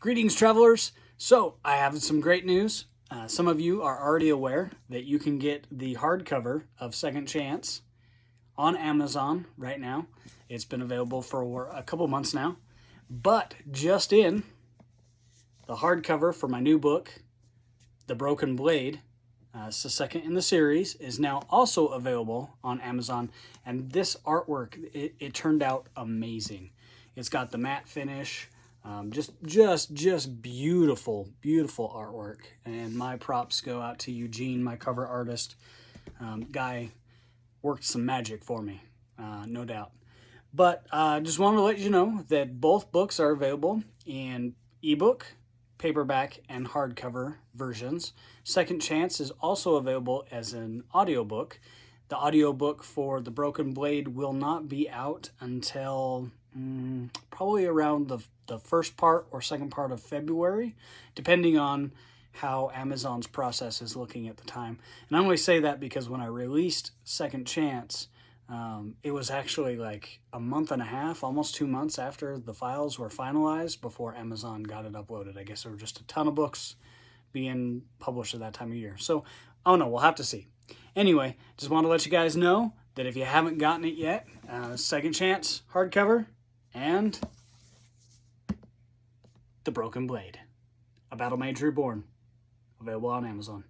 Greetings, travelers. So I have some great news. Some of you are already aware that you can get the hardcover of Second Chance on Amazon right now. It's been available for a couple months now. But just in, the hardcover for my new book, The Broken Blade, it's the second in the series, is now also available on Amazon. And this artwork, it turned out amazing. It's got the matte finish. Just beautiful, beautiful artwork. And my props go out to Eugene, my cover artist. Guy worked some magic for me, no doubt. But just wanted to let you know that both books are available in ebook, paperback, and hardcover versions. Second Chance is also available as an audiobook. The audiobook for The Broken Blade will not be out until probably around the first part or second part of February, depending on how Amazon's process is looking at the time. And I only say that because when I released Second Chance, it was actually like a month and a half, almost 2 months after the files were finalized before Amazon got it uploaded. I guess there were just a ton of books being published at that time of year. So, oh no, we'll have to see. Anyway, just want to let you guys know that if you haven't gotten it yet, Second Chance hardcover and The Broken Blade, A Battle Mage Reborn, available on Amazon.